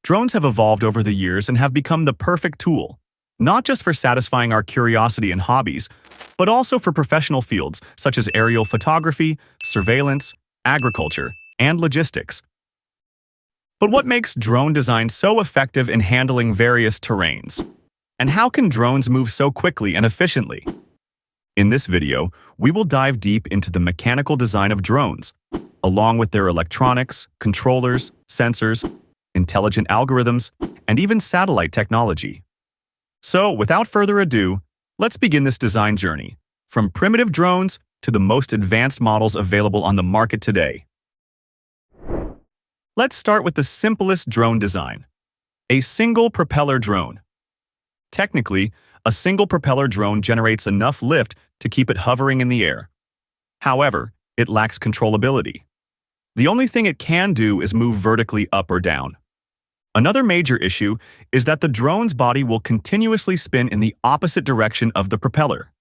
Drones have evolved over the years and have become the perfect tool, not just for satisfying our curiosity and hobbies, but also for professional fields such as aerial photography, surveillance, agriculture, and logistics. But what makes drone design so effective in handling various terrains? And how can drones move so quickly and efficiently? In this video, we will dive deep into the mechanical design of drones, along with their electronics, controllers, sensors, intelligent algorithms, and even satellite technology. So, without further ado, let's begin this design journey, from primitive drones to the most advanced models available on the market today. Let's start with the simplest drone design, a single propeller drone. Technically, a single propeller drone generates enough lift to keep it hovering in the air. However, it lacks controllability. The only thing it can do is move vertically up or down. Another major issue is that the drone's body will continuously spin in the opposite direction of the propeller.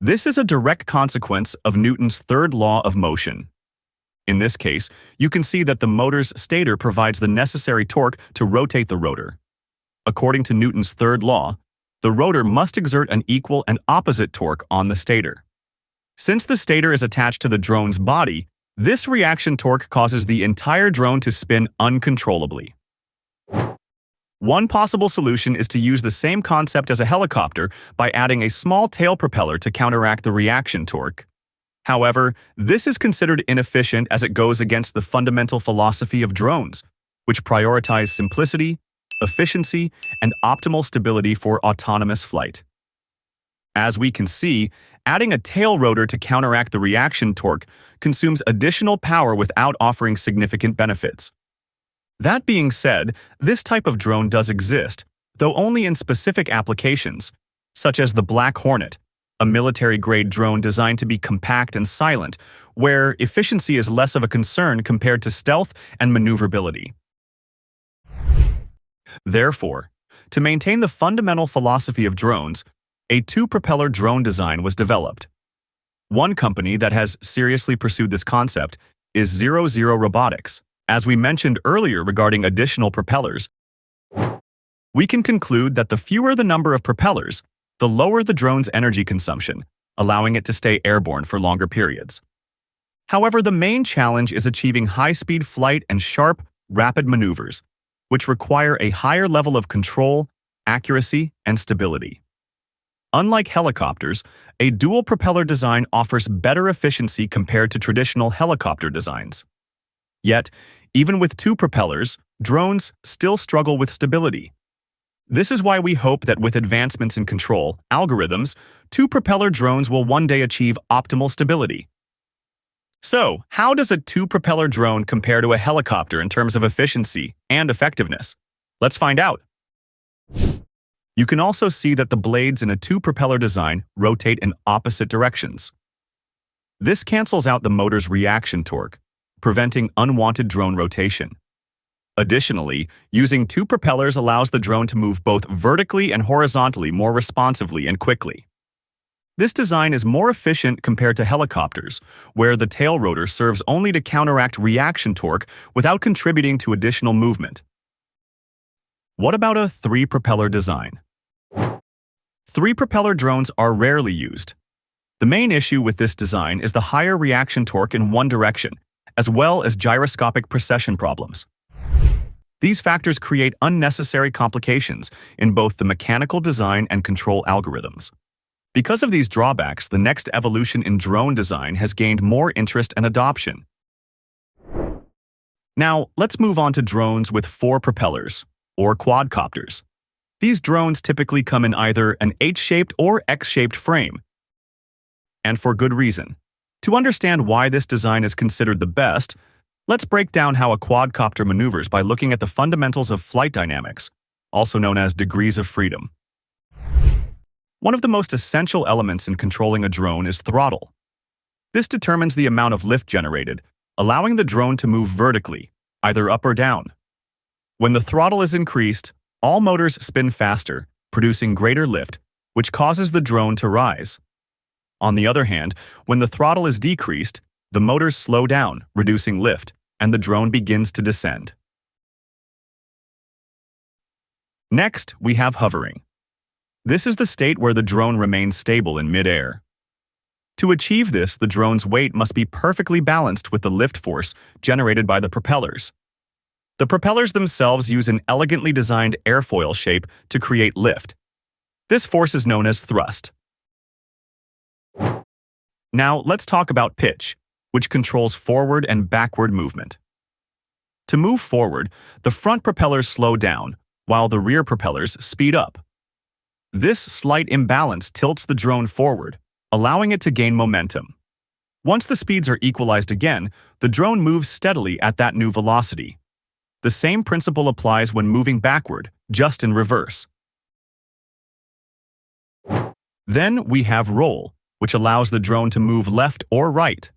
This is a direct consequence of Newton's third law of motion. In this case, you can see that the motor's stator provides the necessary torque to rotate the rotor. According to Newton's third law, the rotor must exert an equal and opposite torque on the stator. Since the stator is attached to the drone's body, this reaction torque causes the entire drone to spin uncontrollably. One possible solution is to use the same concept as a helicopter by adding a small tail propeller to counteract the reaction torque. However, this is considered inefficient as it goes against the fundamental philosophy of drones, which prioritize simplicity, efficiency, and optimal stability for autonomous flight. As we can see, adding a tail rotor to counteract the reaction torque consumes additional power without offering significant benefits. That being said, this type of drone does exist, though only in specific applications, such as the Black Hornet, a military-grade drone designed to be compact and silent, where efficiency is less of a concern compared to stealth and maneuverability. Therefore, to maintain the fundamental philosophy of drones, a two-propeller drone design was developed. One company that has seriously pursued this concept is 00 Robotics. As we mentioned earlier regarding additional propellers, we can conclude that the fewer the number of propellers, the lower the drone's energy consumption, allowing it to stay airborne for longer periods. However, the main challenge is achieving high-speed flight and sharp, rapid maneuvers, which require a higher level of control, accuracy, and stability. Unlike helicopters, a dual-propeller design offers better efficiency compared to traditional helicopter designs. Yet, even with two propellers, drones still struggle with stability. This is why we hope that with advancements in control algorithms, two-propeller drones will one day achieve optimal stability. So, how does a two-propeller drone compare to a helicopter in terms of efficiency and effectiveness? Let's find out. You can also see that the blades in a two-propeller design rotate in opposite directions. This cancels out the motor's reaction torque, preventing unwanted drone rotation. Additionally, using two propellers allows the drone to move both vertically and horizontally more responsively and quickly. This design is more efficient compared to helicopters, where the tail rotor serves only to counteract reaction torque without contributing to additional movement. What about a three-propeller design? Three-propeller drones are rarely used. The main issue with this design is the higher reaction torque in one direction, as well as gyroscopic precession problems. These factors create unnecessary complications in both the mechanical design and control algorithms. Because of these drawbacks, the next evolution in drone design has gained more interest and adoption. Now, let's move on to drones with four propellers, or quadcopters. These drones typically come in either an H-shaped or X-shaped frame, and for good reason. To understand why this design is considered the best, let's break down how a quadcopter maneuvers by looking at the fundamentals of flight dynamics, also known as degrees of freedom. One of the most essential elements in controlling a drone is throttle. This determines the amount of lift generated, allowing the drone to move vertically, either up or down. When the throttle is increased, all motors spin faster, producing greater lift, which causes the drone to rise. On the other hand, when the throttle is decreased, the motors slow down, reducing lift, and the drone begins to descend. Next, we have hovering. This is the state where the drone remains stable in mid-air. To achieve this, the drone's weight must be perfectly balanced with the lift force generated by the propellers. The propellers themselves use an elegantly designed airfoil shape to create lift. This force is known as thrust. Now, let's talk about pitch, which controls forward and backward movement. To move forward, the front propellers slow down, while the rear propellers speed up. This slight imbalance tilts the drone forward, allowing it to gain momentum. Once the speeds are equalized again, the drone moves steadily at that new velocity. The same principle applies when moving backward, just in reverse. Then we have roll, which allows the drone to move left or right.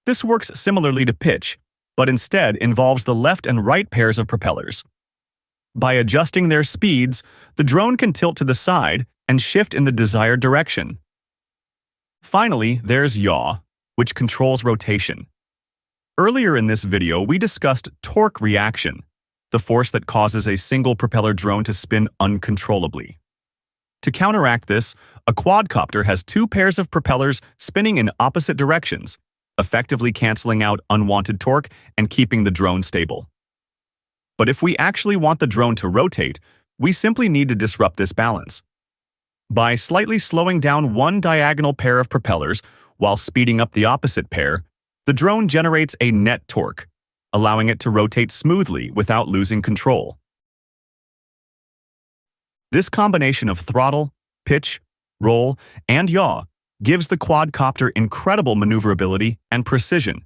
This works similarly to pitch, but instead involves the left and right pairs of propellers. By adjusting their speeds, the drone can tilt to the side and shift in the desired direction. Finally, there's yaw, which controls rotation. Earlier in this video, we discussed torque reaction, the force that causes a single propeller drone to spin uncontrollably. To counteract this, a quadcopter has two pairs of propellers spinning in opposite directions, effectively canceling out unwanted torque and keeping the drone stable. But if we actually want the drone to rotate, we simply need to disrupt this balance. By slightly slowing down one diagonal pair of propellers while speeding up the opposite pair, the drone generates a net torque, allowing it to rotate smoothly without losing control. This combination of throttle, pitch, roll, and yaw gives the quadcopter incredible maneuverability and precision,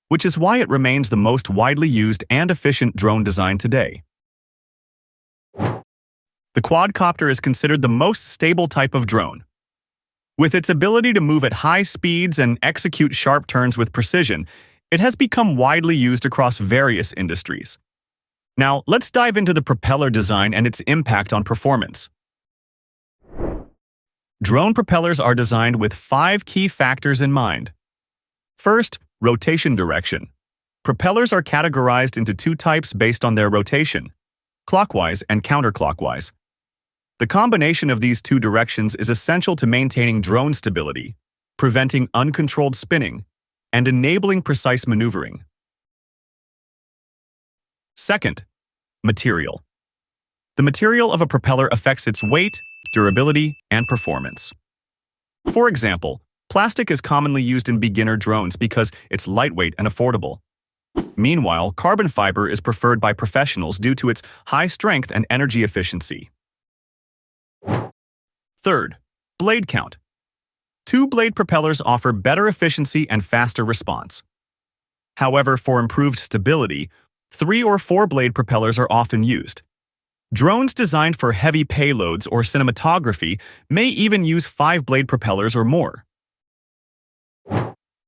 which is why it remains the most widely used and efficient drone design today. The quadcopter is considered the most stable type of drone. With its ability to move at high speeds and execute sharp turns with precision, it has become widely used across various industries. Now, let's dive into the propeller design and its impact on performance. Drone propellers are designed with 5 key factors in mind. First, rotation direction. Propellers are categorized into 2 types based on their rotation, clockwise and counterclockwise. The combination of these 2 directions is essential to maintaining drone stability, preventing uncontrolled spinning, and enabling precise maneuvering. Second, material. The material of a propeller affects its weight, durability, and performance. For example, plastic is commonly used in beginner drones because it's lightweight and affordable. Meanwhile, carbon fiber is preferred by professionals due to its high strength and energy efficiency. Third, blade count. 2-blade propellers offer better efficiency and faster response. However, for improved stability, 3 or 4-blade propellers are often used. Drones designed for heavy payloads or cinematography may even use 5-blade propellers or more.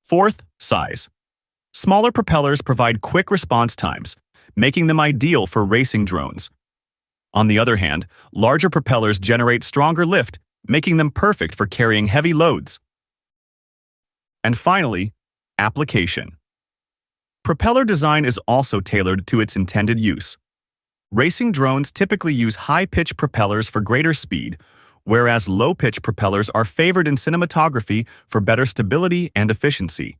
Fourth, size. Smaller propellers provide quick response times, making them ideal for racing drones. On the other hand, larger propellers generate stronger lift, making them perfect for carrying heavy loads. And finally, application. Propeller design is also tailored to its intended use. Racing drones typically use high-pitch propellers for greater speed, whereas low-pitch propellers are favored in cinematography for better stability and efficiency.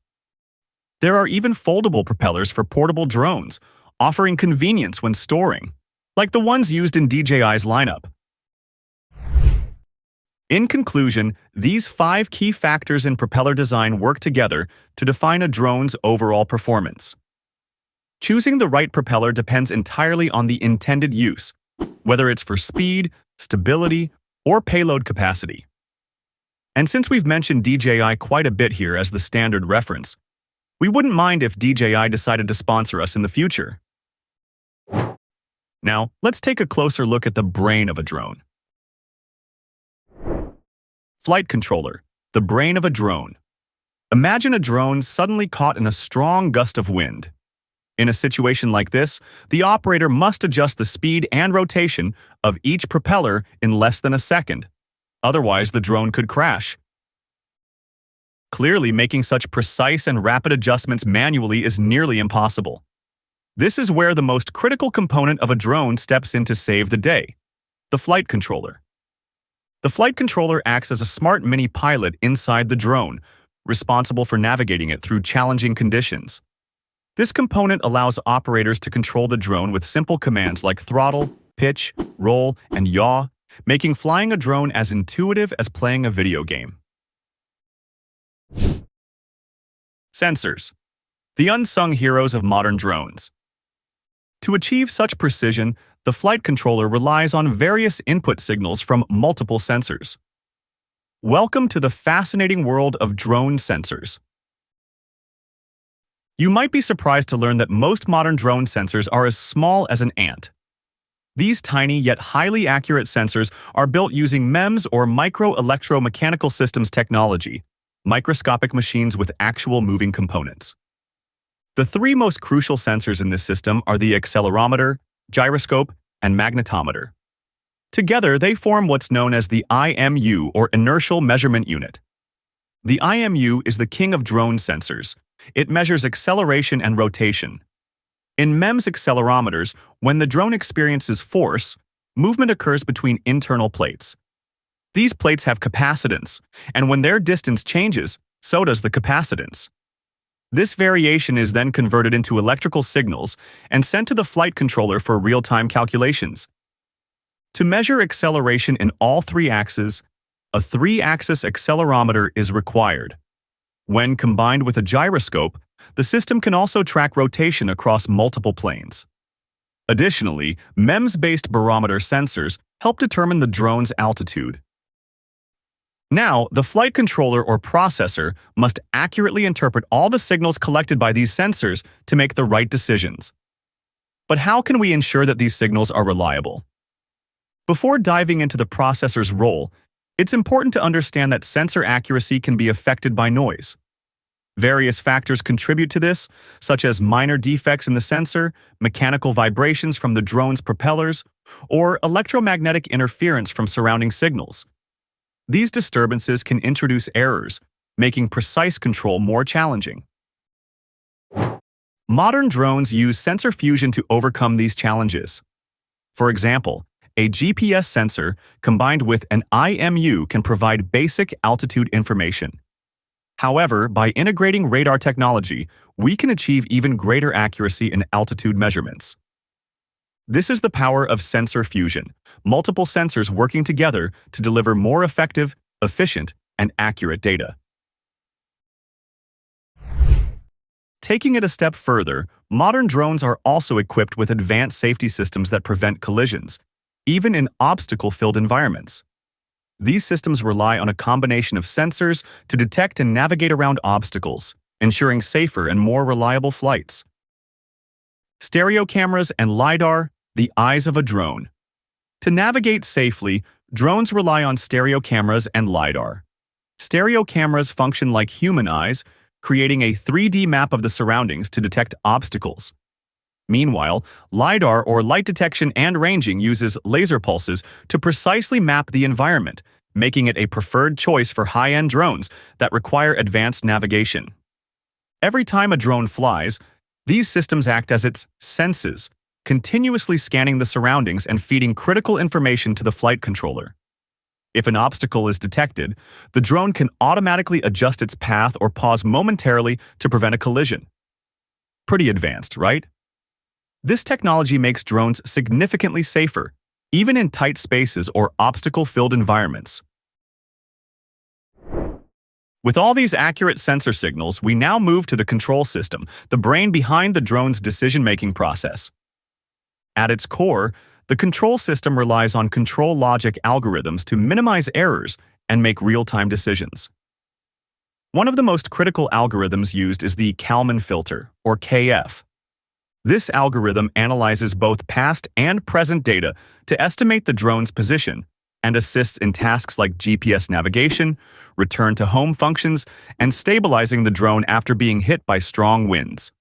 There are even foldable propellers for portable drones, offering convenience when storing, like the ones used in DJI's lineup. In conclusion, these 5 key factors in propeller design work together to define a drone's overall performance. Choosing the right propeller depends entirely on the intended use, whether it's for speed, stability, or payload capacity. And since we've mentioned DJI quite a bit here as the standard reference, we wouldn't mind if DJI decided to sponsor us in the future. Now, let's take a closer look at the brain of a drone. Flight controller, the brain of a drone. Imagine a drone suddenly caught in a strong gust of wind. In a situation like this, the operator must adjust the speed and rotation of each propeller in less than a second. Otherwise, the drone could crash. Clearly, making such precise and rapid adjustments manually is nearly impossible. This is where the most critical component of a drone steps in to save the day: The flight controller. The flight controller acts as a smart mini-pilot inside the drone, responsible for navigating it through challenging conditions. This component allows operators to control the drone with simple commands like throttle, pitch, roll, and yaw, making flying a drone as intuitive as playing a video game. Sensors. The unsung heroes of modern drones. To achieve such precision, the flight controller relies on various input signals from multiple sensors. Welcome to the fascinating world of drone sensors. You might be surprised to learn that most modern drone sensors are as small as an ant. These tiny yet highly accurate sensors are built using MEMS or micro-electromechanical systems technology, microscopic machines with actual moving components. The three most crucial sensors in this system are the accelerometer, gyroscope, and magnetometer. Together, they form what's known as the IMU, or Inertial Measurement Unit. The IMU is the king of drone sensors. It measures acceleration and rotation. In MEMS accelerometers, when the drone experiences force, movement occurs between internal plates. These plates have capacitance, and when their distance changes, so does the capacitance. This variation is then converted into electrical signals and sent to the flight controller for real-time calculations. To measure acceleration in all three axes, a three-axis accelerometer is required. When combined with a gyroscope, the system can also track rotation across multiple planes. Additionally, MEMS-based barometer sensors help determine the drone's altitude. Now, the flight controller or processor must accurately interpret all the signals collected by these sensors to make the right decisions. But how can we ensure that these signals are reliable? Before diving into the processor's role, it's important to understand that sensor accuracy can be affected by noise. Various factors contribute to this, such as minor defects in the sensor, mechanical vibrations from the drone's propellers, or electromagnetic interference from surrounding signals. These disturbances can introduce errors, making precise control more challenging. Modern drones use sensor fusion to overcome these challenges. For example, a GPS sensor combined with an IMU can provide basic altitude information. However, by integrating radar technology, we can achieve even greater accuracy in altitude measurements. This is the power of sensor fusion, multiple sensors working together to deliver more effective, efficient, and accurate data. Taking it a step further, modern drones are also equipped with advanced safety systems that prevent collisions, even in obstacle-filled environments. These systems rely on a combination of sensors to detect and navigate around obstacles, ensuring safer and more reliable flights. Stereo cameras and LiDAR, the eyes of a drone. To navigate safely, drones rely on stereo cameras and LiDAR. Stereo cameras function like human eyes, creating a 3D map of the surroundings to detect obstacles. Meanwhile, LiDAR, or light detection and ranging, uses laser pulses to precisely map the environment, making it a preferred choice for high-end drones that require advanced navigation. Every time a drone flies, these systems act as its senses, continuously scanning the surroundings and feeding critical information to the flight controller. If an obstacle is detected, the drone can automatically adjust its path or pause momentarily to prevent a collision. Pretty advanced, right? This technology makes drones significantly safer, even in tight spaces or obstacle-filled environments. With all these accurate sensor signals, we now move to the control system, the brain behind the drone's decision-making process. At its core, the control system relies on control logic algorithms to minimize errors and make real-time decisions. One of the most critical algorithms used is the Kalman filter, or KF. This algorithm analyzes both past and present data to estimate the drone's position and assists in tasks like GPS navigation, return-to-home functions, and stabilizing the drone after being hit by strong winds.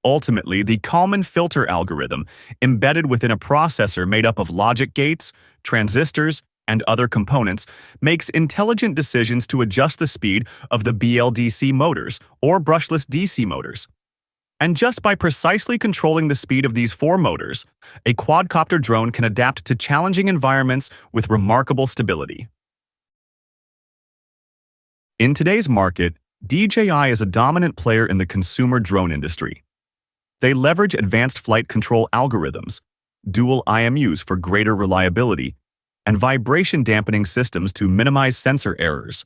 Ultimately, the Kalman filter algorithm, embedded within a processor made up of logic gates, transistors, and other components, makes intelligent decisions to adjust the speed of the BLDC motors, or brushless DC motors. And just by precisely controlling the speed of these four motors, a quadcopter drone can adapt to challenging environments with remarkable stability. In today's market, DJI is a dominant player in the consumer drone industry. They leverage advanced flight control algorithms, dual IMUs for greater reliability, and vibration dampening systems to minimize sensor errors,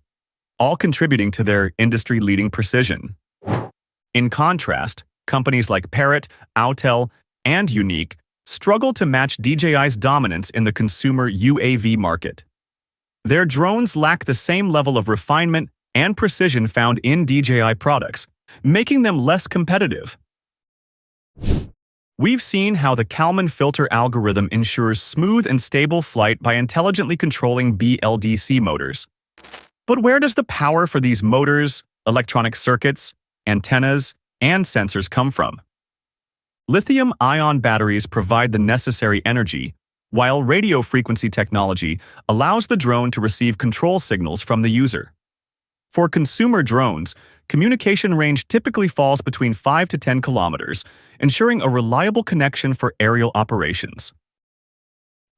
all contributing to their industry-leading precision. In contrast, companies like Parrot, Autel, and Unique struggle to match DJI's dominance in the consumer UAV market. Their drones lack the same level of refinement and precision found in DJI products, making them less competitive. We've seen how the Kalman filter algorithm ensures smooth and stable flight by intelligently controlling BLDC motors. But where does the power for these motors, electronic circuits, antennas, and sensors come from? Lithium-ion batteries provide the necessary energy, while radio frequency technology allows the drone to receive control signals from the user. For consumer drones, communication range typically falls between 5 to 10 kilometers, ensuring a reliable connection for aerial operations.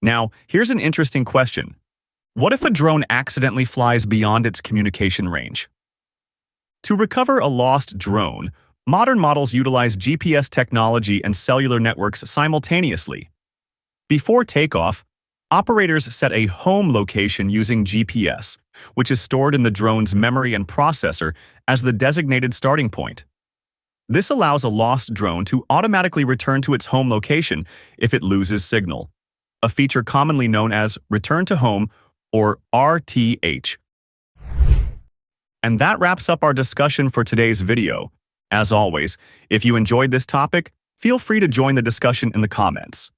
Now, here's an interesting question. What if a drone accidentally flies beyond its communication range? To recover a lost drone, modern models utilize GPS technology and cellular networks simultaneously. Before takeoff, operators set a home location using GPS, which is stored in the drone's memory and processor as the designated starting point. This allows a lost drone to automatically return to its home location if it loses signal, a feature commonly known as Return to Home or RTH. And that wraps up our discussion for today's video. As always, if you enjoyed this topic, feel free to join the discussion in the comments.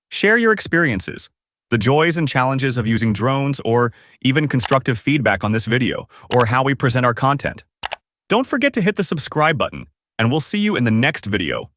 Share your experiences, the joys and challenges of using drones, or even constructive feedback on this video, or how we present our content. Don't forget to hit the subscribe button, and we'll see you in the next video.